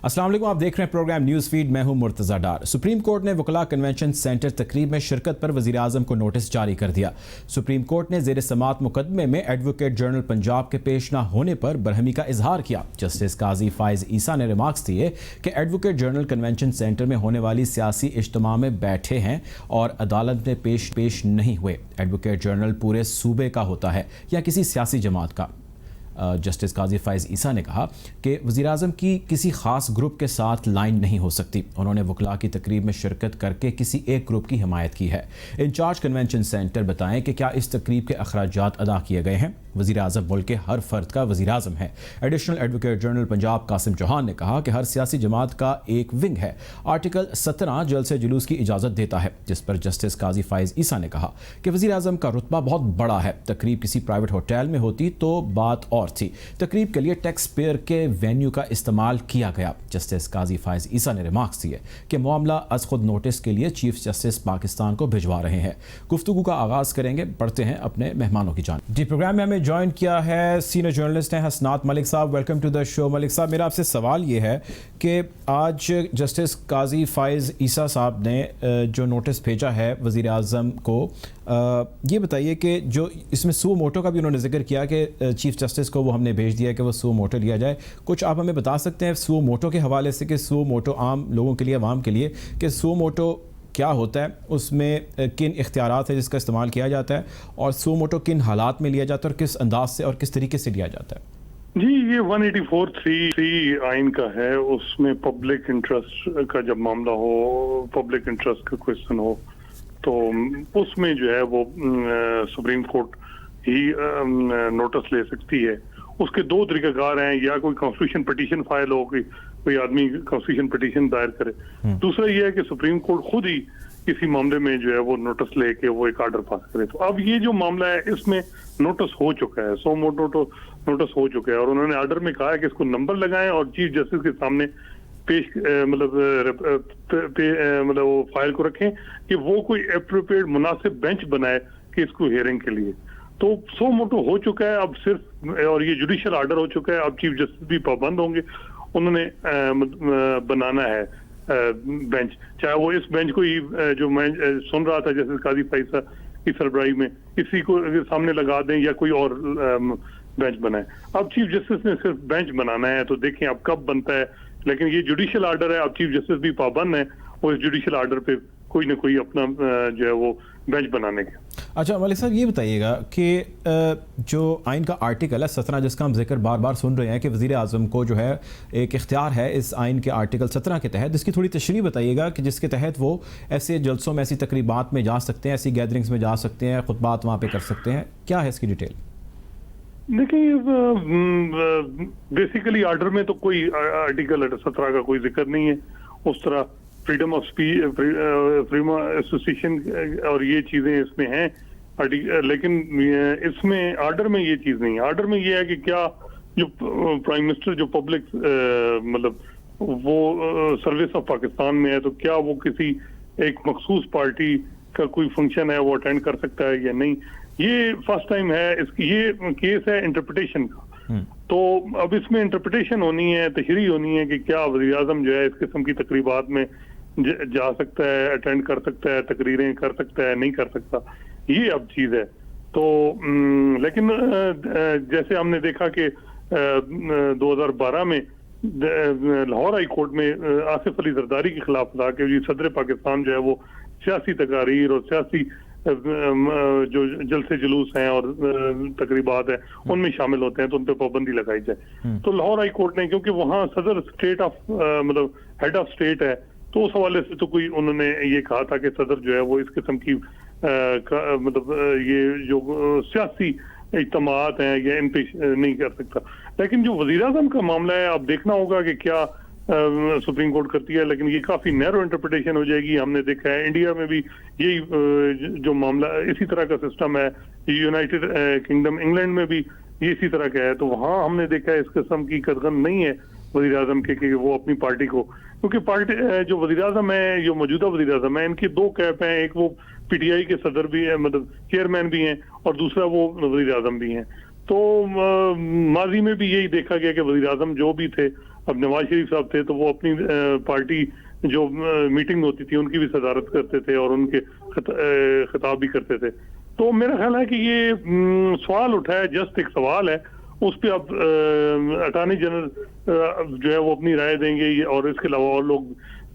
अस्सलाम वालेकुम, आप देख रहे हैं प्रोग्राम न्यूज़ फीड। मैं हूं मुर्तज़ा डार। सुप्रीम कोर्ट ने वकला कन्वेंशन सेंटर तकरीब में शिरकत पर वज़ीर आज़म को नोटिस जारी कर दिया। सुप्रीम कोर्ट ने ज़ेर समात मुकदमे में एडवोकेट जनरल पंजाब के पेश न होने पर बरहमी का इजहार किया। जस्टिस काजी फाइज ईसा ने रिमार्क्स दिए कि एडवोकेट जनरल कन्वेंशन सेंटर में होने वाली सियासी इज्तिमा में बैठे हैं और अदालत में पेश नहीं हुए। एडवोकेट जनरल पूरे सूबे का होता है या किसी सियासी जमात का। जस्टिस काजी फाइज ईसा ने कहा कि वज़ीर आज़म की किसी ख़ास ग्रुप के साथ लाइन नहीं हो सकती। उन्होंने वकला की तकरीब में शिरकत करके किसी एक ग्रुप की हिमायत की है। इंचार्ज कन्वेंशन सेंटर बताएं कि क्या इस तकरीब के अखराजात अदा किए गए हैं। वज़ीर आज़म मुल्क के हर फर्द का वज़ीर आज़म है। Additional advocate general Punjab Qasim Chauhan ने कहा कि हर सियासी जमात का एक विंग है। आर्टिकल 17 जलसे जुलूस की इजाज़त देता है, जिस पर जस्टिस काजी फाइज ईसा ने कहा कि वज़ीर आज़म का रुतबा बहुत बड़ा है। तकरीब किसी प्राइवेट होटल में होती तो बात और थी। तकरीब के लिए टैक्स पेयर के वेन्यू का इस्तेमाल किया गया। जस्टिस काजी फाइज ईसा ने रिमार्क्स दिए कि मामला अज खुद नोटिस के लिए चीफ जस्टिस पाकिस्तान को भिजवा रहे हैं। गुफ्तगू का आगाज़ करेंगे, बढ़ते हैं अपने मेहमानों की जानिब। जी, प्रोग्राम में हमें ज्वाइन किया है सीनियर जर्नलिस्ट हैं हसनात मलिक साहब। Welcome to the show. Malik साहब, मेरा आपसे सवाल ये है कि आज जस्टिस काजी फाइज ईसा साहब ने जो नोटिस भेजा है वज़ीर आज़म को, ये बताइए कि जो इसमें सुओ मोटो का भी उन्होंने जिक्र किया कि चीफ जस्टिस को वो हमने भेज दिया कि वो सुओ मोटो लिया जाए। कुछ आप हमें बता सकते हैं सुओ मोटो के हवाले से कि सुओ मोटो आम लोगों के लिए, अवाम के लिए, कि सुओ मोटो क्या होता है, उसमें किन इख्तियारात है जिसका इस्तेमाल किया जाता है, और सुओ मोटो किन हालात में लिया जाता है और किस अंदाज से और किस तरीके से लिया जाता है? जी, ये 184(3) आइन का है। उसमें पब्लिक इंटरेस्ट का जब मामला हो, पब्लिक इंटरेस्ट का क्वेश्चन हो, तो उसमें जो है वो सुप्रीम कोर्ट ही नोटिस ले सकती है। उसके दो तरीकाकार हैं, या कोई कॉन्स्टिट्यूशन पिटीशन फाइल हो, कोई आदमी कॉन्स्टिट्यूशन पिटीशन दायर करे। दूसरा ये है कि सुप्रीम कोर्ट खुद ही किसी मामले में जो है वो नोटिस लेके वो एक ऑर्डर पास करे। तो अब ये जो मामला है इसमें नोटिस हो चुका है, सो मोटो तो नोटिस हो चुका है, और उन्होंने ऑर्डर में कहा है कि इसको नंबर लगाएं और चीफ जस्टिस के सामने पेश मतलब वो फाइल को रखें कि वो कोई एप्रोप्रिएट मुनासिब बेंच बनाए कि इसको हियरिंग के लिए। तो सो मोटो हो चुका है अब सिर्फ, और ये जुडिशियल ऑर्डर हो चुका है। अब चीफ जस्टिस भी पाबंद होंगे, उन्होंने बनाना है बेंच, चाहे वो इस बेंच को ही जो मैं सुन रहा था जस्टिस काजी फाइसा की सरबराही में, इसी को सामने लगा दें या कोई और बेंच बनाए। अब चीफ जस्टिस ने सिर्फ बेंच बनाना है, तो देखें अब कब बनता है। लेकिन ये जुडिशियल ऑर्डर है, अब चीफ जस्टिस भी पाबंद है और इस जुडिशियल ऑर्डर पे कोई ना कोई अपना जो है वो बेंच बनाने के। अच्छा मलिक साहब, ये बताइएगा कि जो आइन का आर्टिकल है 17, जिसका हम जिक्र बार बार सुन रहे हैं कि वज़ीर आज़म को जो है एक इख्तियार है इस आइन के आर्टिकल 17 के तहत, इसकी थोड़ी तशरीह बताइएगा कि जिसके तहत वो ऐसे जलसों में, ऐसी तकरीबात में जा सकते हैं, ऐसी गैदरिंग्स में जा सकते हैं, खुतबात वहाँ पे कर सकते हैं। क्या है इसकी डिटेल? देखिए, बेसिकली ऑर्डर में तो कोई आर्टिकल 17 का कोई जिक्र नहीं है। उस तरह freedom of speech, freedom association और ये चीजें इसमें हैं, लेकिन इसमें ऑर्डर में ये चीज नहीं है। ऑर्डर में ये है कि क्या जो प्राइम मिनिस्टर जो पब्लिक मतलब वो सर्विस ऑफ पाकिस्तान में है, तो क्या वो किसी एक मखसूस पार्टी का कोई फंक्शन है वो अटेंड कर सकता है या नहीं। ये फर्स्ट टाइम है, इसकी ये केस है इंटरप्रिटेशन का। तो अब इसमें इंटरप्रिटेशन होनी है, तशरीह होनी है कि क्या वज़ीर आज़म जो है इस किस्म की तकरीबात में जा सकता है, अटेंड कर सकता है, तकरीरें कर सकता है, नहीं कर सकता। ये अब चीज़ है। तो लेकिन जैसे हमने देखा कि 2012 में लाहौर हाई कोर्ट में आसिफ अली जरदारी के खिलाफ था कि सदर पाकिस्तान जो है वो सियासी तकारीर और सियासी जो जलसे जुलूस हैं और तकरीबात हैं उनमें शामिल होते हैं, तो उन पर पाबंदी लगाई जाए। तो लाहौर हाई कोर्ट ने, क्योंकि वहाँ सदर स्टेट ऑफ मतलब हेड ऑफ स्टेट है, तो उस हवाले से तो कोई उन्होंने ये कहा था कि सदर जो है वो इस किस्म की मतलब ये जो सियासी इज्तिमात हैं या इन पे नहीं कर सकता। लेकिन जो वज़ीर आज़म का मामला है, अब देखना होगा कि क्या सुप्रीम कोर्ट करती है, लेकिन ये काफी नैरो इंटरप्रिटेशन हो जाएगी। हमने देखा है इंडिया में भी यही जो मामला, इसी तरह का सिस्टम है। यूनाइटेड किंगडम इंग्लैंड में भी ये इसी तरह का है। तो वहां हमने देखा है इस किस्म की कदगन नहीं है वज़ीर आज़म के कि वो अपनी पार्टी को, क्योंकि पार्टी जो वज़ीर आज़म है, जो मौजूदा वज़ीर आज़म है, इनकी दो कैप हैं, एक वो पीटीआई के सदर भी है, मतलब चेयरमैन भी हैं, और दूसरा वो वज़ीर आज़म भी हैं। तो माजी में भी यही देखा गया कि वज़ीर आज़म जो भी थे अब नवाज शरीफ साहब थे तो वो अपनी पार्टी जो मीटिंग होती थी उनकी भी सदारत करते थे और उनके खिताब भी करते थे। तो मेरा ख्याल है कि ये सवाल उठा है, जस्ट एक सवाल है, उस पर अब अटॉर्नी जनरल जो है वो अपनी राय देंगे और इसके अलावा और लोग।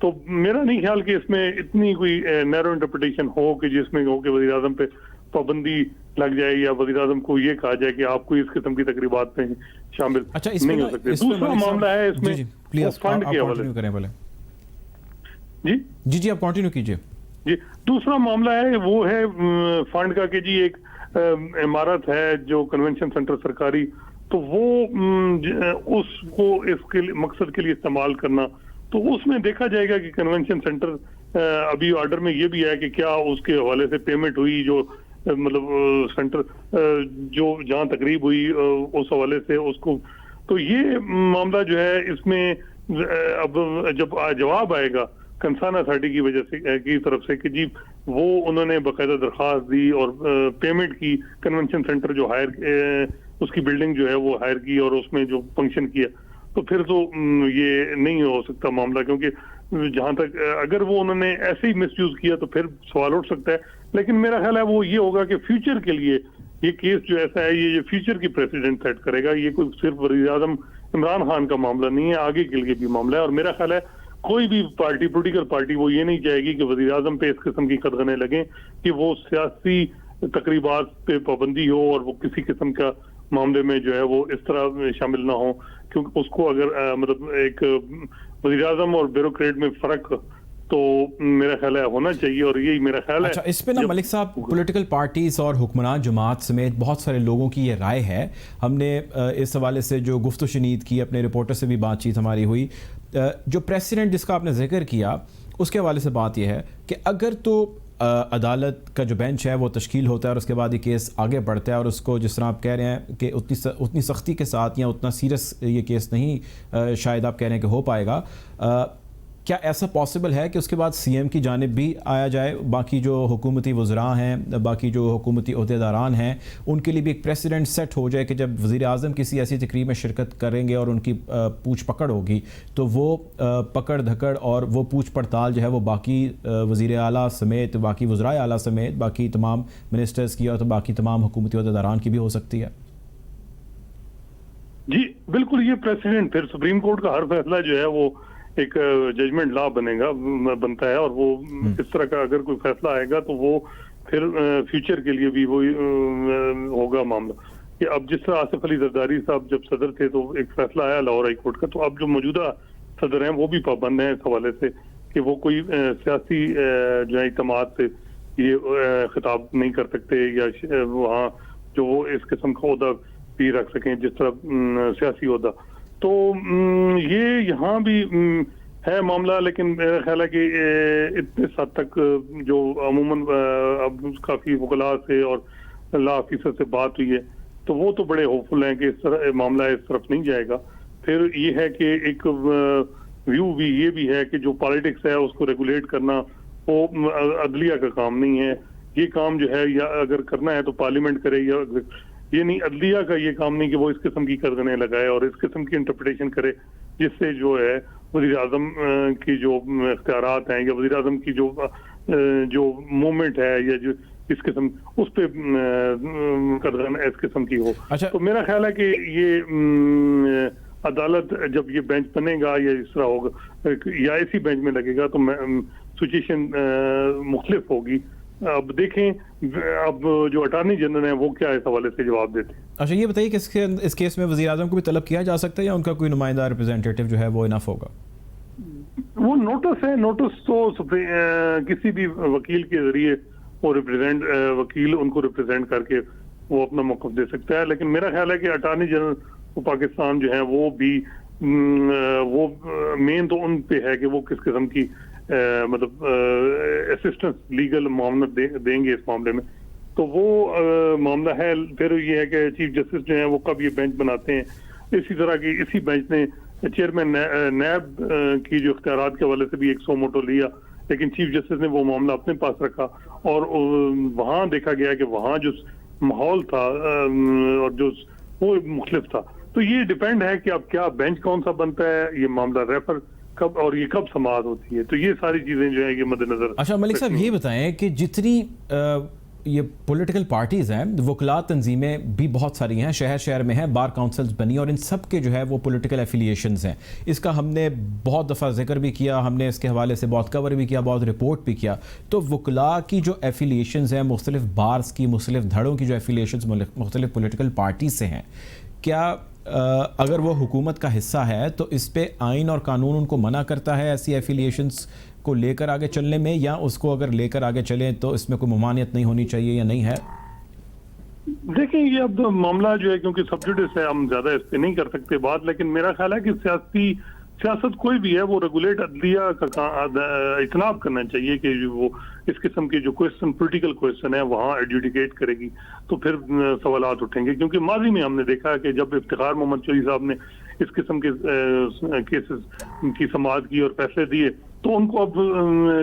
तो मेरा नहीं ख्याल कि इसमें इतनी कोई नैरो इंटरप्रिटेशन हो कि जिसमें हो कि वज़ीर आज़म पे पाबंदी लग जाए या वज़ीर आज़म को ये कहा जाए कि आप कोई इस किस्म की तकरीबात में शामिल नहीं हो सकते। दूसरा मामला है इसमें फंड के हवाले से। जी आप कंटिन्यू कीजिए। जी, दूसरा मामला है वो है फंड का कि जी एक इमारत है जो कन्वेंशन सेंटर सरकारी, तो वो उसको इसके मकसद के लिए इस्तेमाल करना, तो उसमें देखा जाएगा कि कन्वेंशन सेंटर अभी ऑर्डर में ये भी है कि क्या उसके हवाले से पेमेंट हुई, जो मतलब सेंटर जो जहां तकरीब हुई उस हवाले से उसको, तो ये मामला जो है इसमें अब जब जवाब आएगा कंसर्न अथॉरिटी की वजह से की तरफ से कि जी वो उन्होंने बाकायदा दरख्वास्त दी और पेमेंट की, कन्वेंशन सेंटर जो हायर उसकी बिल्डिंग जो है वो हायर की और उसमें जो फंक्शन किया, तो फिर तो ये नहीं हो सकता मामला, क्योंकि जहां तक अगर वो उन्होंने ऐसे ही मिसयूज किया तो फिर सवाल उठ सकता है। लेकिन मेरा ख्याल है वो ये होगा कि फ्यूचर के लिए ये केस जो ऐसा है ये फ्यूचर की प्रेसिडेंट सेट करेगा, ये कोई सिर्फ वज़ीर आज़म इमरान खान का मामला नहीं है, आगे के लिए भी मामला है। और मेरा ख्याल है कोई भी पार्टी, पोलिटिकल पार्टी, वो ये नहीं चाहेगी कि वज़ीर आज़म पे इस किस्म की कदगने लगे कि वो सियासी तकरीबात पे पाबंदी हो और वो किसी किस्म का मामले में जो है वो इस तरह शामिल ना हो, क्योंकि उसको अगर मतलब एक वज़ीर आज़म और ब्यूरोक्रेट में फर्क तो मेरा ख्याल है होना चाहिए, और यही मेरा ख्याल है। अच्छा, इस पे ना मलिक साहब, पॉलिटिकल पार्टीज और हुक्मरान जमात समेत बहुत सारे लोगों की ये राय है। हमने इस हवाले से जो गुफ्तगू शनीद की, अपने रिपोर्टर से भी बातचीत हमारी हुई, जो प्रेसिडेंट जिसका आपने जिक्र किया उसके हवाले से बात यह है कि अगर तो अदालत का जो बेंच है वो तश्कील होता है और उसके बाद ये केस आगे बढ़ता है और उसको जिस तरह आप कह रहे हैं कि उतनी सख्ती के साथ या उतना सीरियस ये केस नहीं शायद आप कह रहे हैं कि हो पाएगा, क्या ऐसा पॉसिबल है कि उसके बाद सीएम की जानिब भी आया जाए, बाकी जो हुकूमती वज़रा हैं, बाकी जो हुकूमती अहदेदारान हैं, उनके लिए भी एक प्रेसिडेंट सेट हो जाए कि जब वज़ीर आज़म किसी ऐसी तकरीब में शिरकत करेंगे और उनकी पूछ पकड़ होगी तो वो पकड़ धकड़ और वो पूछ पड़ताल जो है वो बाकी वज़ीर आला समेत, बाकी वज़राए आला समेत, बाकी तमाम मिनिस्टर्स की और तो बाकी तमाम हुकूमती अहदेदारान की भी हो सकती है? जी बिल्कुल, ये प्रेसिडेंट फिर सुप्रीम कोर्ट का हर फैसला जो है वो एक जजमेंट लॉ बनता है, और वो इस तरह का अगर कोई फैसला आएगा तो वो फिर फ्यूचर के लिए भी वो होगा मामला। कि अब जिस तरह आसिफ अली जरदारी साहब जब सदर थे तो एक फैसला आया लाहौर हाई कोर्ट का, तो अब जो मौजूदा सदर हैं वो भी पाबंद हैं इस हवाले से कि वो कोई सियासी जो है इत्तेमाद से ये खिताब नहीं कर सकते या वहाँ जो वो इस किस्म का ओहदा भी रख सकें जिस तरह सियासी ओहदा। तो ये यहाँ भी है मामला, लेकिन मेरा ख्याल है कि इतने हद तक जो अमूमन अब काफ़ी वकला से और लॉ ऑफिसर से बात हुई है तो वो तो बड़े होपफुल हैं कि इस तरह मामला इस तरफ नहीं जाएगा। फिर ये है कि एक व्यू भी ये भी है कि जो पॉलिटिक्स है उसको रेगुलेट करना वो अदलिया का काम नहीं है, ये काम जो है या अगर करना है तो पार्लियामेंट करे, या ये नहीं, अदलिया का ये काम नहीं कि वो इस किस्म की करदने लगाए और इस किस्म की इंटरप्रिटेशन करे जिससे जो है वज़ीर आज़म की जो इख्तियारात हैं या वज़ीर आज़म की जो मूवमेंट है या जो इस किस्म उस पे करदन इस किस्म की हो। अच्छा। तो मेरा ख्याल है कि ये अदालत जब ये बेंच बनेगा या इस तरह होगा या इसी बेंच में लगेगा तो सिचुएशन मुख्तलिफ होगी। अब देखें अब जो अटॉर्नी जनरल है वो क्या इस हवाले से जवाब देते हैं। अच्छा, ये बताइए कि इस केस में वज़ीर आज़म को भी तलब किया जा सकता है या उनका कोई नुमाइंदा रिप्रेजेंटेटिव जो है वो इनफ होगा? वो नोटिस है, नोटिस तो किसी भी वकील के जरिए वो वकील उनको रिप्रेजेंट करके वो अपना मौक़िफ़ दे सकता है। लेकिन मेरा ख्याल है कि अटॉर्नी जनरल पाकिस्तान जो है वो भी वो मेन तो उन पे है कि वो किस किस्म की मतलब असिस्टेंस लीगल मामला देंगे इस मामले में, तो वो मामला है। फिर ये है कि चीफ जस्टिस जो है वो कब ये बेंच बनाते हैं, इसी तरह की इसी बेंच ने चेयरमैन नैब की जो इख्तियारात के हवाले से भी एक सो मोटो लिया, लेकिन चीफ जस्टिस ने वो मामला अपने पास रखा और वहाँ देखा गया कि वहाँ जो माहौल था और जो वो मुख्तलिफ था। तो ये डिपेंड है कि अब क्या बेंच कौन सा बनता है, ये मामला रेफर कब और ये कब समाअत होती है, तो ये सारी चीजें जो है ये मद्देनजर। अच्छा मलिक साहब ये बताएं कि जितनी ये पॉलिटिकल पार्टीज़ हैं, वकला तंजीमें भी बहुत सारी हैं, शहर शहर में हैं, बार काउंसिल्स बनी और इन सब के जो है वो पॉलिटिकल एफिलिएशंस हैं। इसका हमने बहुत दफ़ा जिक्र भी किया, हमने इसके हवाले से बहुत कवर भी किया, बहुत रिपोर्ट भी किया। तो वकला की जो एफिलिएशंस हैं, मुख्तलिफ बार्स की, मुख्तलिफ धड़ों की जो एफिलिएशंस मुख्तलिफ पॉलिटिकल पार्टी से हैं, क्या अगर वो हुकूमत का हिस्सा है तो इस पे आइन और कानून उनको मना करता है ऐसी एफिलिएशंस को लेकर आगे चलने में, या उसको अगर लेकर आगे चलें तो इसमें कोई ममानियत नहीं होनी चाहिए या नहीं है? देखिए ये अब तो मामला जो है, क्योंकि सब्जुडिस है, हम ज्यादा इस पे नहीं कर सकते बात, लेकिन मेरा ख्याल है कि सियासत कोई भी है वो रेगुलेट अदलिया का इतनाब करना चाहिए कि वो इस किस्म के जो क्वेश्चन, पॉलिटिकल क्वेश्चन है, वहाँ एडजुडिकेट करेगी तो फिर सवालात उठेंगे। क्योंकि माजी में हमने देखा कि जब इफ्तिखार मोहम्मद चौधरी साहब ने इस किस्म के केसेस की समाअत की और फैसले दिए, तो उनको अब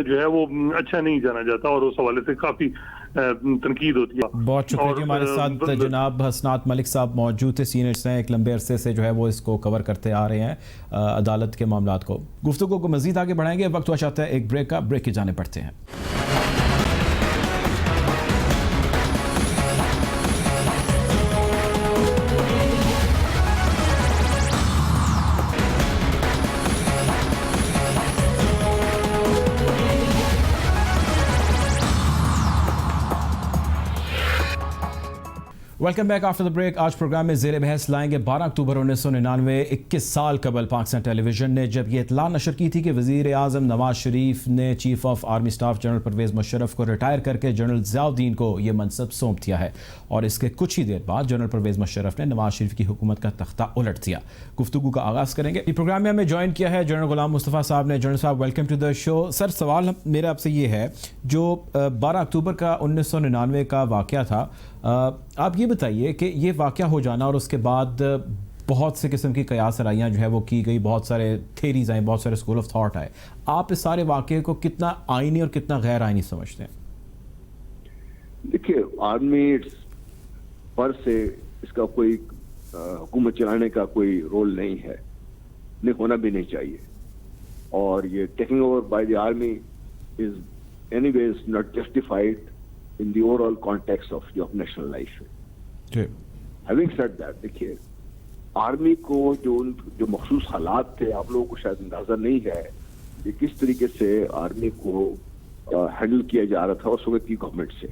जो है वो अच्छा नहीं जाना जाता और उस हवाले से काफी तनकीद होती है। बहुत शुक्रिया कि हमारे साथ जनाब हसनात मलिक साहब मौजूद थे, सीनियर्स हैं, एक लंबे अरसे से जो है वो इसको कवर करते आ रहे हैं अदालत के मामलात को। गुफ्तगू को मजीद आगे बढ़ाएंगे, वक्त हुआ चाहता है एक ब्रेक का, ब्रेक की जाने पड़ते हैं। Welcome back after the break. आज प्रोग्राम में ज़ेर बहस लाएंगे 12 अक्टूबर 1999, 21 साल कबल पाकिस्तान टेलीविजन ने जब ये इतला नशर की थी कि वज़ीर आज़म नवाज शरीफ ने chief of army staff general Parvez Musharraf को रिटायर करके जनरल ज़ियाउद्दीन को ये मनसब सौंप दिया है, और इसके कुछ ही देर बाद जनरल परवेज़ मुशर्रफ ने नवाज शरीफ की हुकूमत का तख्ता उलट दिया। गुफ्तगू का आगाज़ करेंगे। इस प्रोग्राम में हमें ज्वाइन किया है जनरल गुलाम मुस्तफ़ा साहब ने। जनरल साहब welcome to the show. Sir सवाल मेरा आपसे ये है, जो 12 अक्टूबर का 1999 का वाक़या था, आप ये बताइए कि ये वाक़या हो जाना और उसके बाद बहुत से किस्म की कयास राइयाँ जो है वो की गई, बहुत सारे थेरीज आए, बहुत सारे स्कूल ऑफ थॉट आए, आप इस सारे वाक़े को कितना आइनी और कितना गैर आइनी समझते हैं? देखिए, आर्मी पर से इसका कोई हुकूमत चलाने का कोई रोल नहीं है, नहीं होना भी नहीं चाहिए, और ये taking over by the army is anyways not justified in the overall context of your national life. Having said that, देखिए आर्मी को जो मखसूस हालात थे, आप लोगों को शायद अंदाजा नहीं है कि किस तरीके से आर्मी को हैंडल किया जा रहा था उस वक्त की गवर्नमेंट से।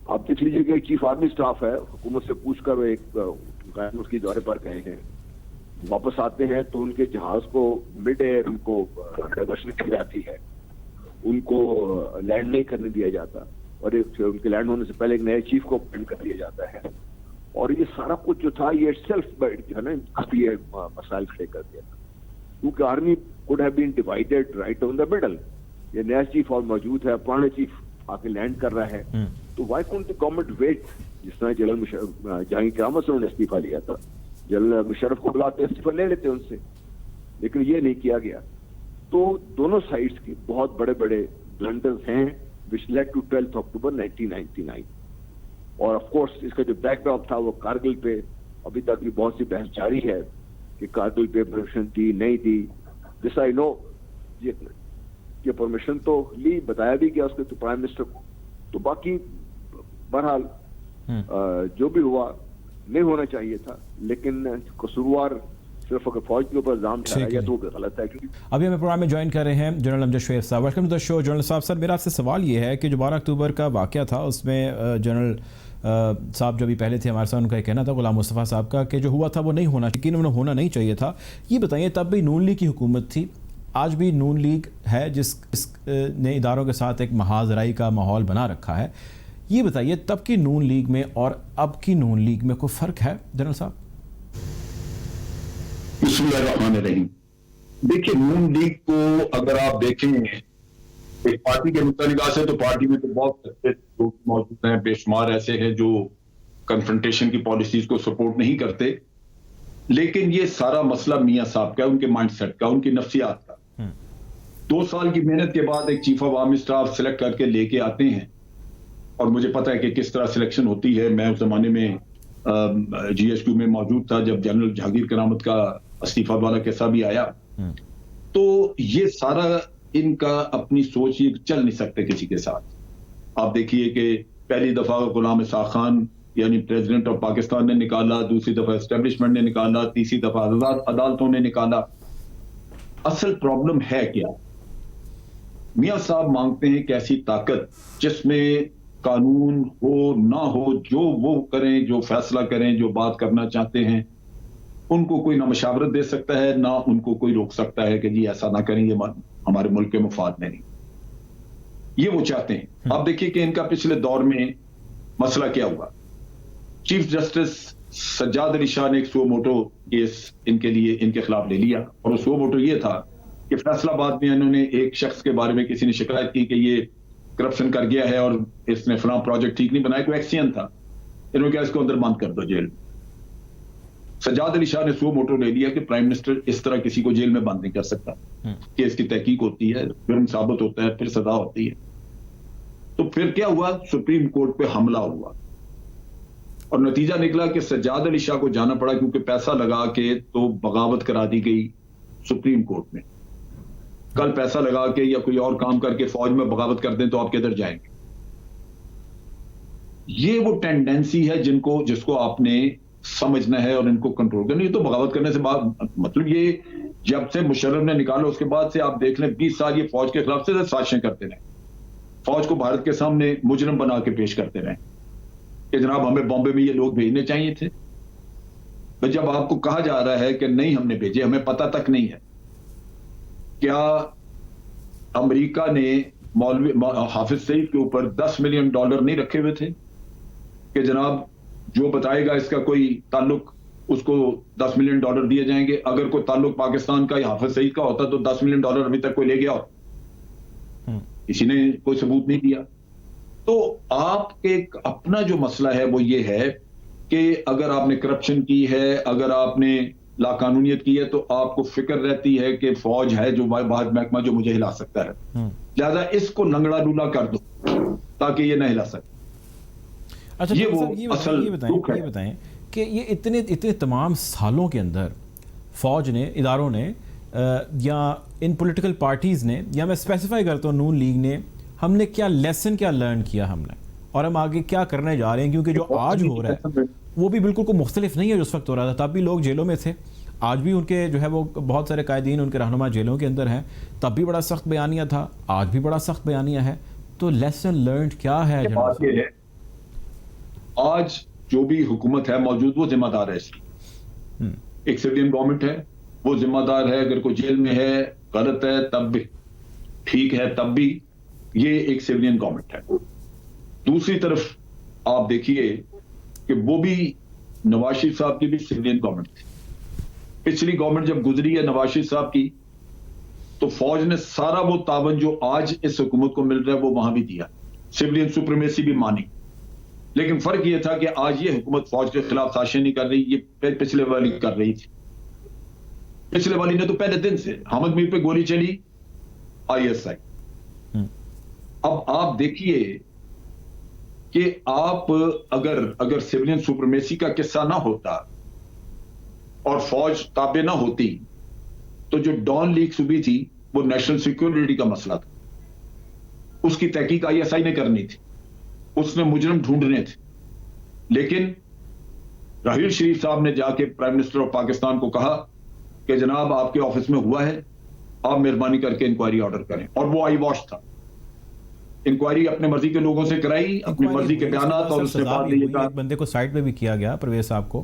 आप देख लीजिए कि चीफ आर्मी स्टाफ है, हुकूमत से पूछकर एक उसके दौरे पर गए हैं, वापस आते हैं तो उनके जहाज को मिड एयर उनको डाइवर्शन की जाती है, उनको लैंड नहीं करने दिया जाता, और उनके लैंड होने से पहले एक नए चीफ को अपॉइंट कर दिया जाता है, और ये सारा कुछ जो था ये सेल्फ जो है ना काफी मसाइल खड़े कर दिया था, क्योंकि army could have been divided right on the middle. ये नया चीफ और मौजूद है, पुराने चीफ आके लैंड कर रहा है, तो why can't the government wait? जिस तरह जनरल जहांगीर करामत से उन्होंने इस्तीफा लिया था, जनरल मुशर्रफ को बुलाते इस्तीफा ले लेते उनसे, लेकिन ये नहीं किया गया। तो दोनों साइड्स के बहुत बड़े बड़े ब्लंडर्स हैं विच लेड टू 12 अक्टूबर 1999, और ऑफ कोर्स इसका जो बैकड्रॉप था वो कारगिल पे अभी तक भी बहुत सी बहस जारी है कि कारगिल पे परमिशन दी नहीं दी। दिस आई नो, ये परमिशन तो ली, बताया भी गया उसके तो प्राइम मिनिस्टर को, तो बाकी बहरहाल जो भी हुआ नहीं होना चाहिए था, लेकिन कसूरवार सिर्फ अगर फौज के ऊपर इल्जाम ठहराया तो वो गलत है। अभी हमें प्रोग्राम में ज्वाइन कर रहे हैं जनरल अमजद शुएब साहब। Welcome to the show general साहब। सर मेरा आपसे सवाल ये है कि जो 12 अक्टूबर का वाक़या था उसमें जनरल साहब जो भी पहले थे हमारे साथ, उनका कहना था गुलाम मुस्तफ़ा साहब का कि जो हुआ था वो नहीं होना, लेकिन उन्हें होना नहीं चाहिए था। ये बताइए, तब भी नून लीग की हुकूमत थी, आज भी नून लीग है ने इदारों के साथ एक महाजराई का माहौल बना रखा है। ये बताइए, तब की नून लीग में और अब की नून लीग में कोई फ़र्क है जनरल साहब? बिस्मिल्लाहिर्रहमानिर्रहीम। देखिए, नून लीग को अगर आप देखें एक पार्टी के मुताबिक से, तो पार्टी में तो बहुत अच्छे लोग मौजूद हैं, बेशुमार ऐसे हैं जो कन्फ्रंटेशन की पॉलिसीज को सपोर्ट नहीं करते, लेकिन ये सारा मसला मियां साहब का, उनके माइंडसेट का, उनकी नफ्सियात का। 2 साल की मेहनत के बाद एक chief of army staff select करके लेके आते हैं, और मुझे पता है कि किस तरह सिलेक्शन होती है। मैं उस जमाने में GSQ में मौजूद था जब जनरल जहांगीर करामत का इस्तीफा वाला किस्सा भी आया। तो ये सारा इनका अपनी सोच, ये चल नहीं सकते किसी के साथ। आप देखिए कि पहली दफा गुलाम इसाक खान यानी प्रेसिडेंट ऑफ पाकिस्तान ने निकाला, दूसरी दफा एस्टेब्लिशमेंट ने निकाला, तीसरी दफा अदालतों ने निकाला। असल प्रॉब्लम है क्या? मियां साहब मांगते हैं कि ऐसी ताकत जिसमें कानून हो ना हो, जो वो करें, जो फैसला करें, जो बात करना चाहते हैं, उनको कोई ना मशावरत दे सकता है, ना उनको कोई रोक सकता है कि जी ऐसा ना करें, ये हमारे मुल्क के मुफाद में नहीं। ये वो चाहते हैं। अब देखिए कि इनका पिछले दौर में मसला क्या हुआ। चीफ जस्टिस सज्जाद अली शाह ने एक सो मोटो केस इनके खिलाफ ले लिया, और वो सो मोटो ये था कि फैसलाबाद में इन्होंने एक शख्स के बारे में किसी ने शिकायत की कि ये करप्शन कर गया है और इसने फलां प्रोजेक्ट ठीक नहीं बनाया, कोई एक्सियन था। इन्होंने कहा इसको अंदर बंद कर दो जेल। सज्जाद अली शाह ने सो मोटो ले लिया कि प्राइम मिनिस्टर इस तरह किसी को जेल में बंद नहीं कर सकता, कि इसकी तहकीक होती है, जुर्म साबित होता है, फिर सजा होती है। तो फिर क्या हुआ, सुप्रीम कोर्ट पे हमला हुआ और नतीजा निकला कि सज्जाद अली शाह को जाना पड़ा, क्योंकि पैसा लगा के तो बगावत करा दी गई सुप्रीम कोर्ट में। कल पैसा लगा के या कोई और काम करके फौज में बगावत कर दें तो आप किधर जाएंगे? ये वो टेंडेंसी है जिसको आपने समझना है और इनको कंट्रोल करना। ये तो बगावत करने से बाद, मतलब ये जब से मुशर्रफ ने निकाला उसके बाद से आप देख लें 20 साल ये फौज के खिलाफ से साजिशें करते रहे, फौज को भारत के सामने मुजरिम बना के पेश करते रहे कि जनाब हमें बॉम्बे में ये लोग भेजने चाहिए थे। तो जब आपको कहा जा रहा है कि नहीं हमने भेजे, हमें पता तक नहीं है, क्या अमेरिका ने मौलवी हाफिज सईद के ऊपर $10 मिलियन नहीं रखे हुए थे कि जनाब जो बताएगा इसका कोई ताल्लुक, उसको $10 मिलियन दिए जाएंगे? अगर कोई ताल्लुक पाकिस्तान का या हाफिज सईद का होता तो $10 मिलियन अभी तक कोई ले गया होता? किसी ने कोई सबूत नहीं दिया। तो आपके अपना जो मसला है वो ये है कि अगर आपने करप्शन की है, अगर आपने लाकानूनियत की है, तो आपको फिक्र रहती है कि फौज है जो वाहिद महकमा जो मुझे हिला सकता है, लिहाजा इसको लंगड़ा लूला कर दो ताकि ये ना हिला सके। अच्छा, ये ये बताएं कि ये इतने तमाम सालों के अंदर फौज ने, इदारों ने या इन पॉलिटिकल पार्टीज ने, या मैं स्पेसिफाई करता हूँ नून लीग ने, हमने क्या लेसन क्या लर्न किया हमने, और हम आगे क्या करने जा रहे हैं? क्योंकि जो आज हो रहा है वो भी बिल्कुल को मुख्तलिफ नहीं है जो उस वक्त हो रहा था। तब भी लोग जेलों में थे, आज भी उनके जो है वो बहुत सारे कायदीन, उनके रहनुमा जेलों के अंदर हैं। तब भी बड़ा सख्त बयानिया था, आज भी बड़ा सख्त बयानिया है। तो लेसन लर्न क्या है? आज जो भी हुकूमत है मौजूद वो जिम्मेदार है इसकी। एक सिविलियन गवर्नमेंट है, वो जिम्मेदार है। अगर कोई जेल में है, गलत है तब भी, ठीक है तब भी, ये एक सिविलियन गवर्नमेंट है। दूसरी तरफ आप देखिए कि वो भी नवाज शरीफ साहब की भी सिविलियन गवर्नमेंट थी। पिछली गवर्नमेंट जब गुजरी है नवाज शरीफ साहब की, तो फौज ने सारा वो तावन जो आज इस हुकूमत को मिल रहा है वो वहां भी दिया, सिविलियन सुप्रीमेसी भी मानी। लेकिन फर्क ये था कि आज ये हुकूमत फौज के खिलाफ साजिशें नहीं कर रही, ये पिछले वाली कर रही थी। पिछले वाली ने तो पहले दिन से हामिद मीर पे गोली चली, ISI। अब आप देखिए कि आप अगर सिविलियन सुप्रीमेसी का किस्सा ना होता और फौज ताबे ना होती, तो जो डॉन लीग सूबी थी वो नेशनल सिक्योरिटी का मसला था, उसकी तहकीक ISI ने करनी थी, उसने मुजरिम ढूंढने थे। लेकिन राहील शरीफ साहब ने जाके प्राइम मिनिस्टर ऑफ पाकिस्तान को कहा कि जनाब आपके ऑफिस में हुआ है, आप मेहरबानी करके इंक्वायरी ऑर्डर करें। और वो आई वॉश था, इंक्वायरी अपने मर्जी के लोगों से कराई, अपनी मर्जी के बयान, और उसके बाद एक बंदे को साइड पे भी किया गया, परवेज साहब को।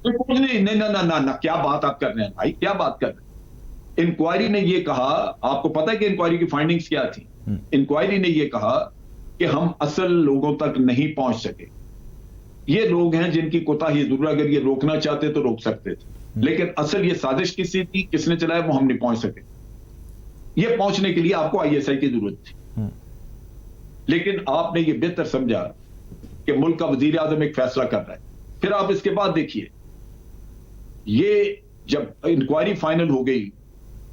कुछ नहीं, ना, क्या बात आप कर रहे हैं भाई, क्या बात कर रहे हैं? इंक्वायरी ने ये कहा, आपको पता है कि इंक्वायरी की फाइंडिंग्स क्या थी? इंक्वायरी ने ये कहा कि हम असल लोगों तक नहीं पहुंच सके। ये लोग हैं जिनकी कोताही जरूर, अगर ये रोकना चाहते तो रोक सकते थे, लेकिन असल ये साजिश किसी थी, किसने चलाया, वो हम नहीं पहुंच सके। ये पहुंचने के लिए आपको ISI की जरूरत थी। लेकिन आपने ये बेहतर समझा कि मुल्क का वजीर आजम एक फैसला कर रहा है। फिर आप इसके बाद देखिए, ये जब इंक्वायरी फाइनल हो गई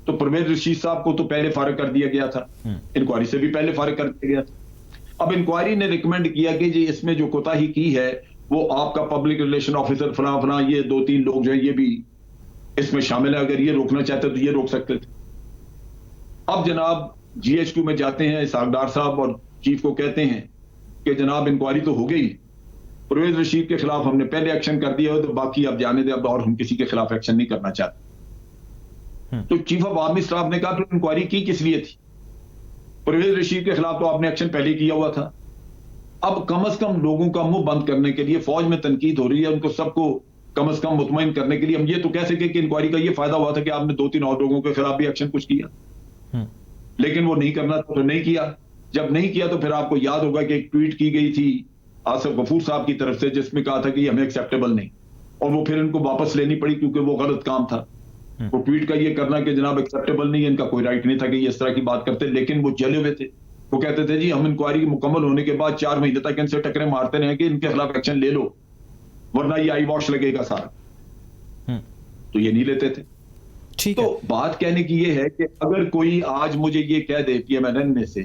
तो परवेज रशीद साहब को तो पहले फारिग कर दिया गया था, इंक्वायरी से भी पहले फारिग कर दिया गया था। अब इंक्वायरी ने रिकमेंड किया कि जी इसमें जो कोताही की है वो आपका पब्लिक रिलेशन ऑफिसर फला ये 2-3 लोग जो है ये भी इसमें शामिल है, अगर ये रोकना चाहते तो ये रोक सकते थे। अब जनाब GHQ में जाते हैं सागदार साहब और चीफ को कहते हैं कि जनाब इंक्वायरी तो हो गई, परवेज रशीद के खिलाफ हमने पहले एक्शन कर दिया, तो बाकी अब जाने दे, अब और हम किसी के खिलाफ एक्शन नहीं करना चाहते। तो चीफ ऑफ आर्मी स्टाफ ने कहा फिर इंक्वायरी की किस लिए थी? परवेज रशीद के खिलाफ तो आपने एक्शन पहले किया हुआ था। अब कम से कम लोगों का मुंह बंद करने के लिए फौज में तनकीद हो रही है, उनको सबको कम से कम मुतमईन करने के लिए हम ये तो कह सके कि इंक्वायरी का ये फायदा हुआ था कि आपने 2-3 और लोगों के खिलाफ भी एक्शन कुछ किया, लेकिन वो नहीं करना तो नहीं किया। जब नहीं किया तो फिर आपको याद होगा कि एक ट्वीट की गई थी आसिफ गफूर साहब की तरफ से जिसमें कहा था कि हमें एक्सेप्टेबल नहीं, और वो फिर इनको वापस लेनी पड़ी क्योंकि वो गलत काम था। वो ट्वीट का ये करना कि जनाब एक्सेप्टेबल नहीं है, इनका कोई राइट नहीं था कि ये इस तरह की बात करते, लेकिन वो जले हुए थे। वो कहते थे जी हम इंक्वायरी मुकम्मल होने के बाद 4 महीने तक इनसे टकरे मारते रहे कि इनके खिलाफ एक्शन ले लो वरना ये आई वॉश लगेगा सारा, तो ये नहीं लेते थे। ठीक तो है। बात कहने की ये है कि अगर कोई आज मुझे ये कह दे PMLN में से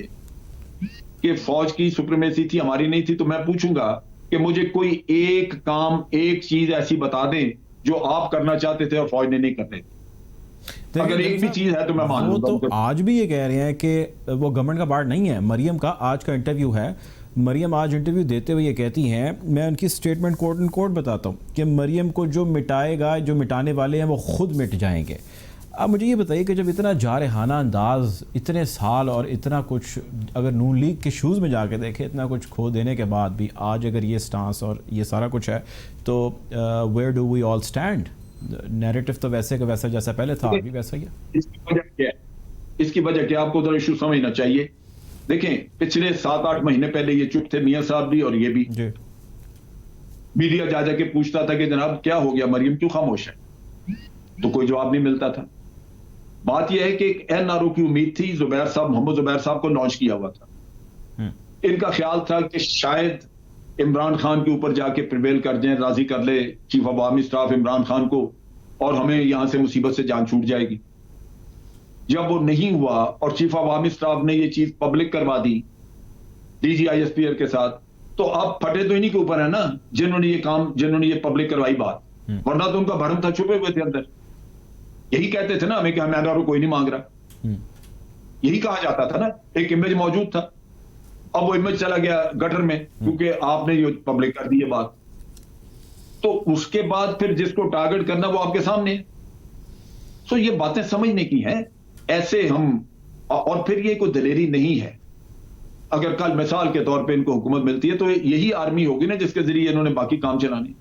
कि फौज की सुप्रीमेसी थी हमारी नहीं थी, तो मैं पूछूंगा कि मुझे कोई एक काम एक चीज ऐसी बता दें जो आप करना चाहते थे और फौज ने नहीं करने दी। अगर एक भी चीज है तो मैं मान वो लूंगा। तो आज भी ये कह रहे हैं कि वो गवर्नमेंट का पार्ट नहीं है। मरियम का आज का इंटरव्यू है, मरियम आज इंटरव्यू देते हुए ये कहती हैं, मैं उनकी स्टेटमेंट कोट एंड कोट बताता हूँ कि मरियम को जो मिटाएगा, जो मिटाने वाले हैं वो खुद मिट जाएंगे। अब मुझे ये बताइए कि जब इतना जारहाना अंदाज, इतने साल और इतना कुछ, अगर नून लीग के शूज़ में जाके देखें, इतना कुछ खो देने के बाद भी आज अगर ये स्टांस और ये सारा कुछ है, तो where do we all stand? Narrative तो वैसे का वैसा जैसा पहले था अभी वैसा ही है। इसकी वजह क्या है? इसकी वजह क्या, आपको जरा इशू समझना चाहिए। देखें पिछले 7-8 महीने पहले ये चुप थे मियां साहब भी और ये भी जी। मीडिया जा जाके पूछता था कि जनाब क्या हो गया, मरियम क्यों खामोश है, तो कोई जवाब नहीं मिलता था। बात यह है कि एक NRO की उम्मीद थी, जुबैर साहब, मोहम्मद जुबैर साहब को लॉन्च किया हुआ था। इनका ख्याल था कि शायद इमरान खान के ऊपर जाके प्रिवेल कर जाए, राजी कर ले chief of army staff Imran Khan को, और हमें यहां से मुसीबत से जान छूट जाएगी। जब वो नहीं हुआ और चीफ ऑफ आर्मी स्टाफ ने ये चीज पब्लिक करवा दी DG ISPR के साथ, तो अब फटे तो इन्हीं के ऊपर है ना जिन्होंने ये पब्लिक करवाई बात, वरना तो उनका भरम था, छुपे हुए थे अंदर। यही कहते थे ना हमें कि हमें NRO कोई नहीं मांग रहा, यही कहा जाता था ना, एक इमेज मौजूद था। अब वो इमेज चला गया गटर में क्योंकि आपने ये पब्लिक कर दी है बात, तो उसके बाद फिर जिसको टारगेट करना वो आपके सामने है। तो ये बातें समझने की हैं, ऐसे हम, और फिर ये कोई दलेरी नहीं है। अगर कल मिसाल के तौर पे इनको हुकूमत मिलती है तो यही आर्मी होगी ना जिसके जरिए इन्होंने बाकी काम चलाने।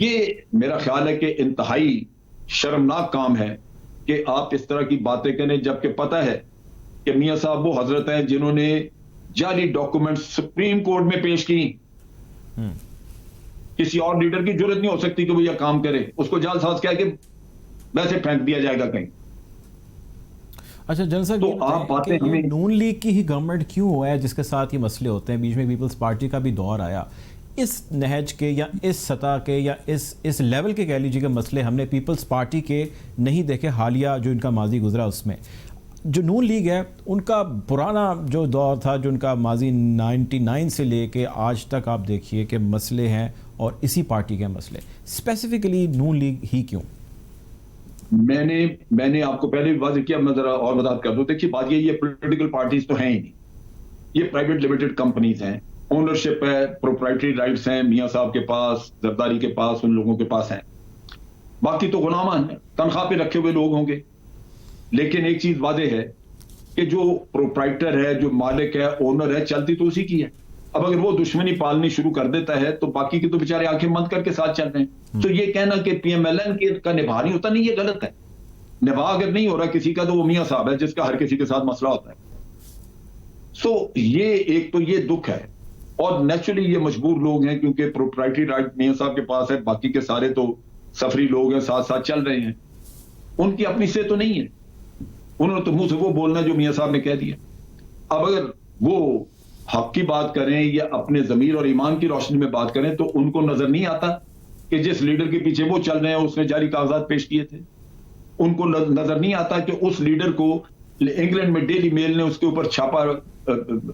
ये मेरा ख्याल है कि इंतहाई शर्मनाक काम है कि आप इस तरह की बातें करें, जबकि पता है कि मियां साहब वो हजरत हैं जिन्होंने जाली डॉक्यूमेंट सुप्रीम कोर्ट में पेश की। किसी और लीडर की जरूरत नहीं हो सकती कि वो यह काम करे, उसको जालसाज कह के वैसे फेंक दिया जाएगा कहीं। अच्छा जनरल साहब, तो ये आप बताएं बातें कि ये हमें, नून लीग की ही गवर्नमेंट क्यों है जिसके साथ ये मसले होते हैं? बीच में पीपल्स पार्टी का भी दौर आया, इस नहज के या इस सतह के या इस लेवल के कह लीजिए कि मसले हमने पीपल्स पार्टी के नहीं देखे। हालिया जो इनका माजी गुजरा उसमें जो नून लीग है उनका पुराना जो दौर था, जो उनका माजी 99 से लेके आज तक आप देखिए कि मसले हैं, और इसी पार्टी के मसले। स्पेसिफिकली नून लीग ही क्यों? मैंने आपको पहले भी वाज़ेह किया, मैं जरा और वजाहत कर दूं। देखिए बात ये पॉलिटिकल पार्टीज तो हैं ही नहीं, ये प्राइवेट लिमिटेड कंपनीज हैं, ओनरशिप है, प्रोप्राइटरी राइट्स हैं मियां साहब के पास, जरदारी के पास, उन लोगों के पास हैं। बाकी तो गुलामान है, तनख्वाह पे रखे हुए लोग होंगे। लेकिन एक चीज वादे है कि जो प्रोप्राइटर है, जो मालिक है, ओनर है, चलती तो उसी की है। अब अगर वो दुश्मनी पालनी शुरू कर देता है तो बाकी के तो बेचारे आंखें बंद करके साथ चल रहे हैं। तो ये कहना कि PMLN का निभा नहीं होता, नहीं, ये गलत है। निभा अगर नहीं हो रहा किसी का तो वो मियां साहब है जिसका हर किसी के साथ मसला होता है। सो ये एक तो ये दुख है, और नेचुरली ये मजबूर लोग हैं क्योंकि प्रोप्राइटरी राइट मियां साहब के पास है, बाकी के सारे तो सफरी लोग हैं, साथ साथ चल रहे हैं। उनकी अपनी से तो नहीं है, उन्होंने तो मुंह से वो बोलना जो मियां साहब ने कह दिया। अब अगर वो हक की बात करें या अपने जमीर और ईमान की रोशनी में बात करें तो उनको नजर नहीं आता कि जिस लीडर के पीछे वो चल रहे हैं उसने जारी कागजात पेश किए थे। उनको नजर नहीं आता कि उस लीडर को इंग्लैंड में डेली मेल ने उसके ऊपर छापा,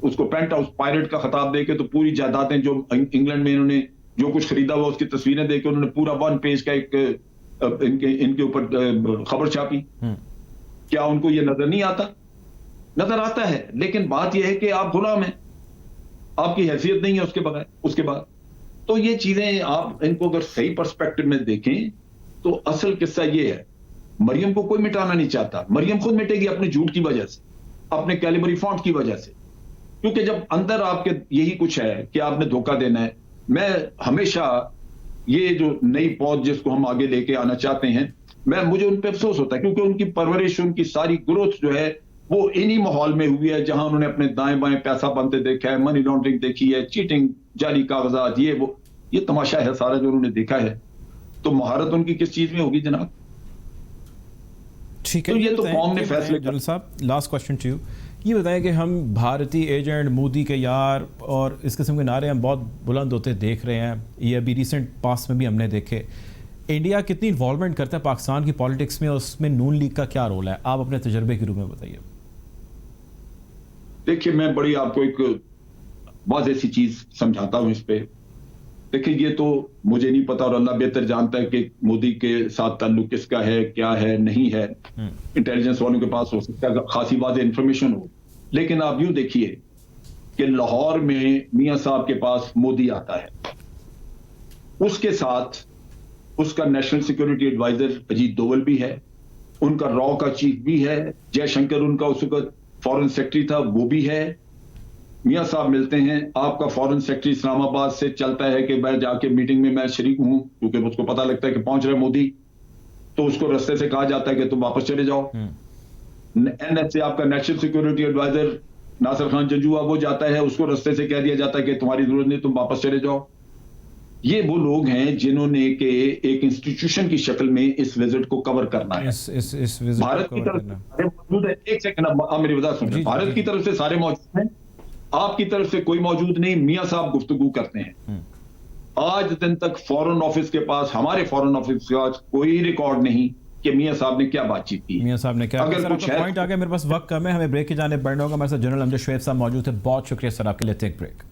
उसको पेंट हाउस पायरेट का खिताब देके तो पूरी जायदादें जो इंग्लैंड में इन्होंने जो कुछ खरीदा हुआ उसकी तस्वीरें देके उन्होंने पूरा 1 पेज का एक इनके ऊपर खबर छापी। क्या उनको ये नजर नहीं आता? नजर आता है, लेकिन बात यह है कि आप गुलाम हैं, आपकी हैसियत नहीं है उसके बाद। तो ये चीजें आप इनको अगर सही पर्सपेक्टिव में देखें तो असल किस्सा ये है, मरियम को कोई मिटाना नहीं चाहता, मरियम खुद मिटेगी अपने झूठ की वजह से, अपने कैलिबरी फॉन्ट की वजह से, क्योंकि जब अंदर आपके यही कुछ है कि आपने धोखा देना है। मैं हमेशा ये जो नई पौध जिसको हम आगे लेके आना चाहते हैं, मुझे उन पर अफसोस होता है, क्योंकि उनकी परवरिश, उनकी सारी ग्रोथ जो है वो इन्हीं माहौल में हुई है जहां उन्होंने अपने दाएं बाएं पैसा बनते देखा है, मनी लॉन्ड्रिंग देखी है, चीटिंग, जाली कागजात, ये तमाशा है सारा जो उन्होंने देखा है। तो महारत उनकी किस चीज में होगी जनाब? ठीक है, तो ये तो कौम ने फैसले। जनरल साहब, लास्ट क्वेश्चन टू यू, ये बताएं कि हम भारतीय एजेंट, मोदी के यार और इस किस्म के नारे हम बहुत बुलंद होते देख रहे हैं, ये अभी रिसेंट पास्ट में भी हमने देखे। इंडिया कितनी इन्वॉल्वमेंट करता है पाकिस्तान की पॉलिटिक्स में, उसमें नून लीग का क्या रोल है? आप अपने तजर्बे के रूप में बताइए। देखिए, मैं बड़ी आपको एक वाज़ेह सी चीज समझाता हूं इस पे। देखिए, ये तो मुझे नहीं पता और अल्लाह बेहतर जानता है कि मोदी के साथ ताल्लुक किसका है, क्या है, नहीं है। इंटेलिजेंस वालों के पास हो सकता है खासी वाज़ेह इंफॉर्मेशन हो, लेकिन आप यूं देखिए कि लाहौर में मियां साहब के पास मोदी आता है, उसके साथ उसका national security adviser Ajit Doval भी है, उनका रॉ का चीफ भी है, जयशंकर उनका उस वक्त फॉरेन सेक्रेटरी था, वो भी है। मियां साहब मिलते हैं, आपका फॉरेन सेक्रेटरी इस्लामाबाद से चलता है कि मैं जाके मीटिंग में मैं शरीक हूं, क्योंकि उसको पता लगता है कि पहुंच रहे मोदी, तो उसको रास्ते से कहा जाता है कि तुम वापस चले जाओ। एनएसए, आपका national security adviser Nasir Khan Janjua, वो जाता है, उसको रास्ते से कह दिया जाता है कि तुम्हारी जरूरत नहीं, तुम वापस चले जाओ। ये वो लोग हैं जिन्होंने के एक इंस्टीट्यूशन की शक्ल में इस विजिट को कवर करना है। इस विजिट भारत की तरफ से सारे मौजूद है। एक सेकंड, आप मेरी वजह सुनिए। भारत की तरफ से सारे मौजूद हैं, आपकी तरफ से कोई मौजूद नहीं। मियां साहब गुफ्तगू करते हैं। आज दिन तक फॉरेन ऑफिस के पास, हमारे फॉरेन ऑफिस के पास कोई रिकॉर्ड नहीं कि मियां साहब ने क्या बातचीत की। मियां साहब ने क्या, अगर कुछ है, पॉइंट आ गया, मेरे पास वक्त कम है, हमें ब्रेक की जाने बढ़ना होगा। हमारे साथ जनरल अमजद शुएब साहब मौजूद है। बहुत शुक्रिया सर आपके लिए। Take break.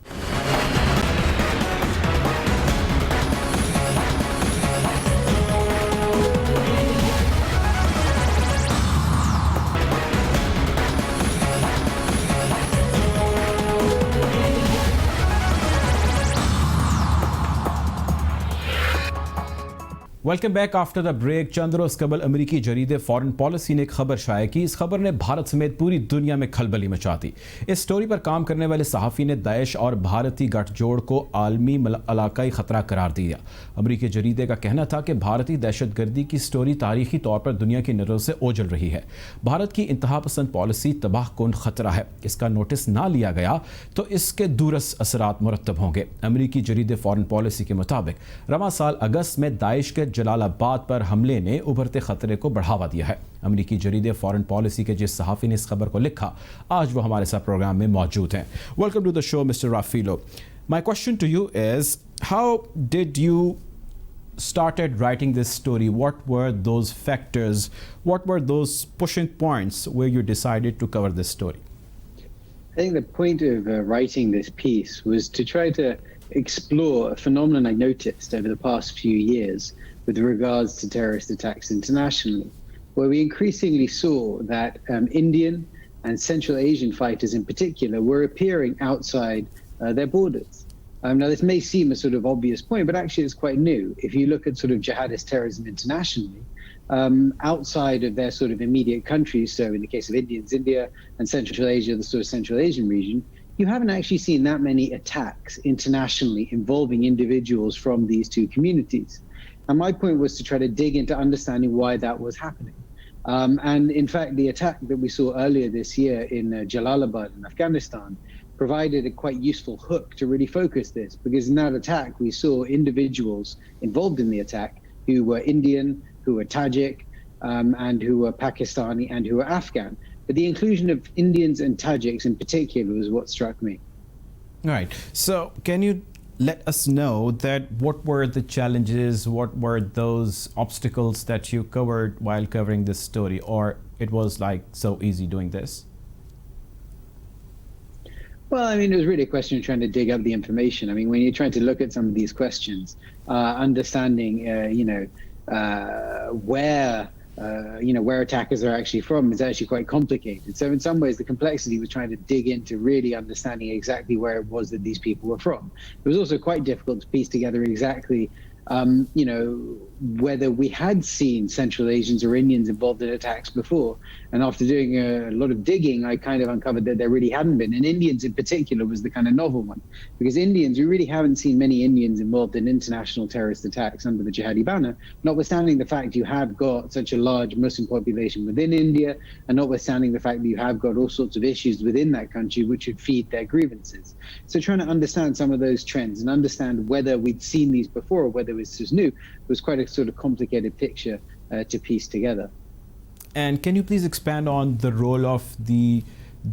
Welcome back after the break. चंद रोज कबल अमेरिकी जरीदे फॉरेन पॉलिसी ने एक खबर शाया की। इस खबर ने भारत समेत पूरी दुनिया में खलबली मचा दी। इस स्टोरी पर काम करने वाले सहाफ़ी ने दाइश और भारतीय गठजोड़ को आलमी इलाकाई खतरा करार दिया। अमेरिकी जरीदे का कहना था कि भारतीय दहशतगर्दी की स्टोरी तारीखी तौर पर दुनिया की नज़रों से ओझल रही है। भारत की इंतहा पसंद पॉलिसी तबाहकुन खतरा है। इसका नोटिस ना लिया गया तो इसके दूरस असरात मुरतब होंगे। अमेरिकी जरीदे फॉरेन पॉलिसी के मुताबिक रवां साल अगस्त में दाइश के जलालाबाद पर हमले ने उभरते खतरे को बढ़ावा दिया है। अमेरिकी जरीदे फॉरेन पॉलिसी के जिस सहाफ़ी ने इस खबर को लिखा, आज वो हमारे साथ प्रोग्राम में मौजूद हैं। Welcome to the show mister Raffaello. My question to you is, how did you started writing this story? What were those factors? What were those pushing points where you decided to cover this story? I think the point of writing this piece was to try to explore a phenomenon I noticed over the past few years with regards to terrorist attacks internationally, where we increasingly saw that Indian and Central Asian fighters in particular were appearing outside their borders. Now, this may seem a sort of obvious point, but actually it's quite new. If you look at sort of jihadist terrorism internationally, outside of their sort of immediate countries, so in the case of Indians, India and Central Asia, the sort of Central Asian region, you haven't actually seen that many attacks internationally involving individuals from these two communities. And my point was to try to dig into understanding why that was happening. And in fact, the attack that we saw earlier this year in Jalalabad in Afghanistan provided a quite useful hook to really focus this, because in that attack we saw individuals involved in the attack who were Indian, who were Tajik, and who were Pakistani, and who were Afghan. But the inclusion of Indians and Tajiks in particular was what struck me. All right. So can you let us know that what were the challenges, what were those obstacles that you covered while covering this story, or it was like so easy doing this? Well, I mean, it was really a question of trying to dig up the information. I mean, when you're trying to look at some of these questions, understanding, where attackers are actually from is actually quite complicated. So in some ways, the complexity was trying to dig into really understanding exactly where it was that these people were from. It was also quite difficult to piece together exactly whether we had seen Central Asians or Indians involved in attacks before. And after doing a lot of digging, I kind of uncovered that there really hadn't been. And Indians in particular was the kind of novel one, because Indians, we really haven't seen many Indians involved in international terrorist attacks under the jihadi banner, notwithstanding the fact you have got such a large Muslim population within India, and notwithstanding the fact that you have got all sorts of issues within that country which would feed their grievances. So trying to understand some of those trends and understand whether we'd seen these before or whether this was new was quite a sort of complicated picture to piece together. And can you please expand on the role of the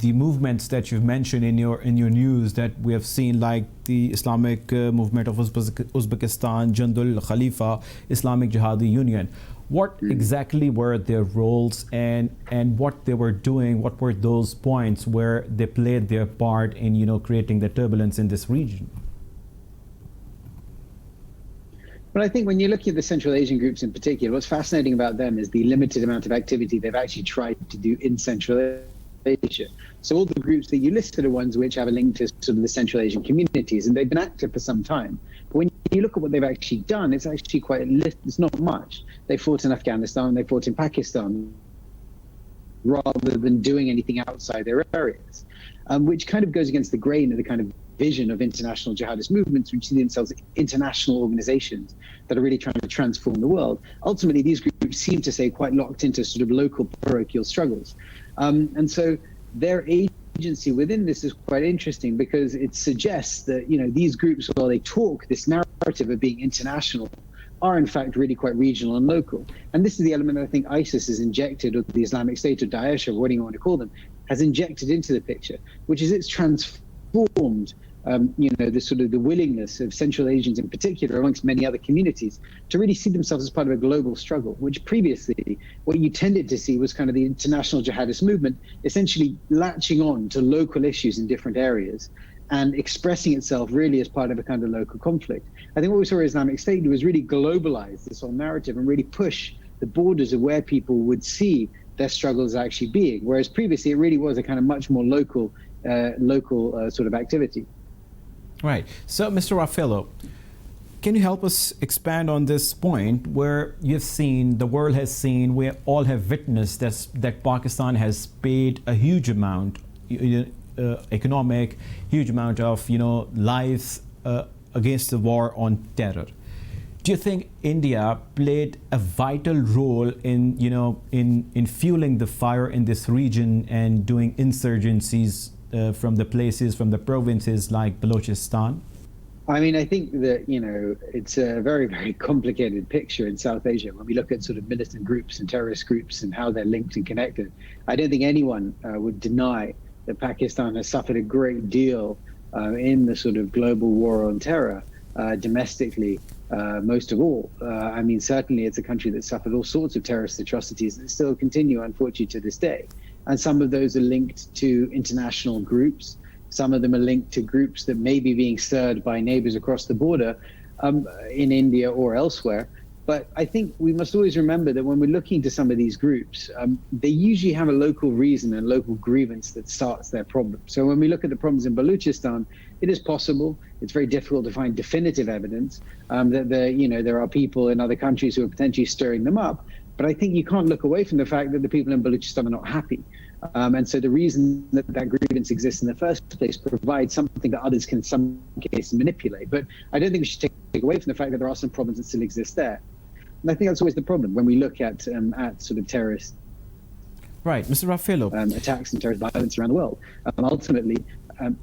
movements that you've mentioned in your news that we have seen, like the Islamic movement of Uzbekistan, Jundul Khalifa, Islamic Jihadi Union? What exactly were their roles and what they were doing? What were those points where they played their part in creating the turbulence in this region? Well, I think when you're looking at the Central Asian groups in particular, what's fascinating about them is the limited amount of activity they've actually tried to do in Central Asia. So all the groups that you listed are ones which have a link to sort of the Central Asian communities, and they've been active for some time. But when you look at what they've actually done, it's actually it's not much. They fought in Afghanistan, they fought in Pakistan, rather than doing anything outside their areas, which kind of goes against the grain of the kind of vision of international jihadist movements, which see themselves as international organizations that are really trying to transform the world. Ultimately, these groups seem to stay quite locked into sort of local parochial struggles. And so their agency within this is quite interesting, because it suggests that, these groups, while they talk this narrative of being international, are in fact really quite regional and local. And this is the element that I think ISIS has injected, or the Islamic State, or Daesh, or what do you want to call them, has injected into the picture, which is it's transformed the willingness of Central Asians in particular, amongst many other communities, to really see themselves as part of a global struggle, which previously what you tended to see was kind of the international jihadist movement essentially latching on to local issues in different areas and expressing itself really as part of a kind of local conflict. I think what we saw in Islamic State was really globalize this whole narrative and really push the borders of where people would see their struggles actually being, whereas previously it really was a kind of much more local sort of activity. Right. So, Mr. Raffaello, can you help us expand on this point where you've seen, the world has seen, we all have witnessed that Pakistan has paid a huge amount, economic, huge amount of, lives against the war on terror. Do you think India played a vital role in, in fueling the fire in this region and doing insurgencies from the provinces like Balochistan? I mean, I think that, it's a very, very complicated picture in South Asia when we look at sort of militant groups and terrorist groups and how they're linked and connected. I don't think anyone would deny that Pakistan has suffered a great deal in the sort of global war on terror domestically, most of all. I mean, certainly it's a country that suffered all sorts of terrorist atrocities that still continue, unfortunately, to this day. And some of those are linked to international groups. Some of them are linked to groups that may be being stirred by neighbors across the border in India or elsewhere. But I think we must always remember that when we're looking to some of these groups, they usually have a local reason and local grievance that starts their problem. So when we look at the problems in Balochistan, it is possible, it's very difficult to find definitive evidence that there are people in other countries who are potentially stirring them up. But I think you can't look away from the fact that the people in Balochistan are not happy. And so the reason that grievance exists in the first place provides something that others can in some cases manipulate. But I don't think we should take away from the fact that there are some problems that still exist there. And I think that's always the problem when we look at sort of terrorist Right, Mr. Raffaello. Attacks and terrorist violence around the world. Ultimately,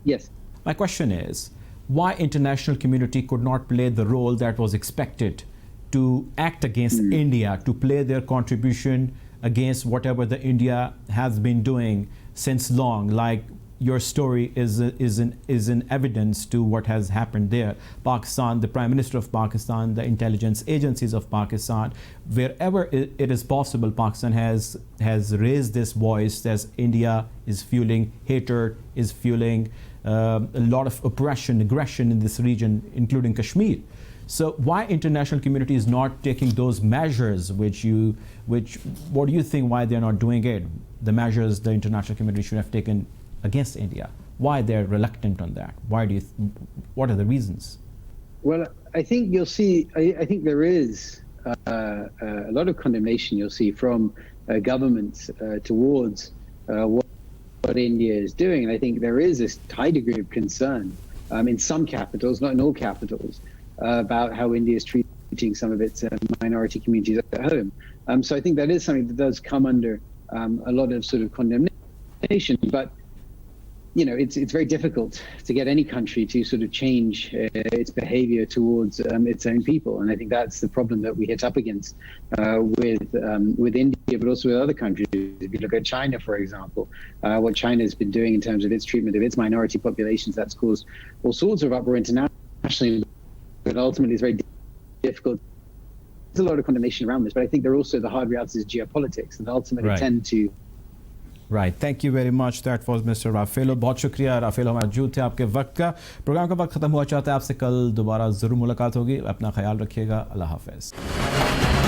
yes. My question is, why international community could not play the role that was expected to act against India, to play their contribution against whatever the India has been doing since long, like your story is an evidence to what has happened there. Pakistan, the Prime Minister of Pakistan, the intelligence agencies of Pakistan, wherever it is possible, Pakistan has raised this voice as India is fueling hatred, is fueling a lot of oppression, aggression in this region, including Kashmir. So why international community is not taking those measures what do you think why they're not doing it? The measures the international community should have taken against India. Why they're reluctant on that? What are the reasons? Well, I think you'll see, I think there is a lot of condemnation you'll see from governments towards what India is doing. And I think there is this high degree of concern in some capitals, not in all capitals, about how India is treating some of its minority communities at home. So I think that is something that does come under a lot of sort of condemnation. But it's very difficult to get any country to sort of change its behavior towards its own people. And I think that's the problem that we hit up against with India, but also with other countries. If you look at China, for example, what China has been doing in terms of its treatment of its minority populations, that's caused all sorts of uproar internationally, but ultimately it's very difficult. There's a lot of condemnation around this, but I think there are also the hard realities of geopolitics that ultimately tend to. Right. Thank you very much. That was Mr. Rafaelo. बहुत शुक्रिया राफेलो, हमारे मौजूद थे आपके वक्त का। Programme का वक्त खत्म हुआ, चाहते हैं आपसे कल दोबारा ज़रूर मुलाकात होगी। अपना ख्याल रखिएगा। अल्लाह हाफ़िज़।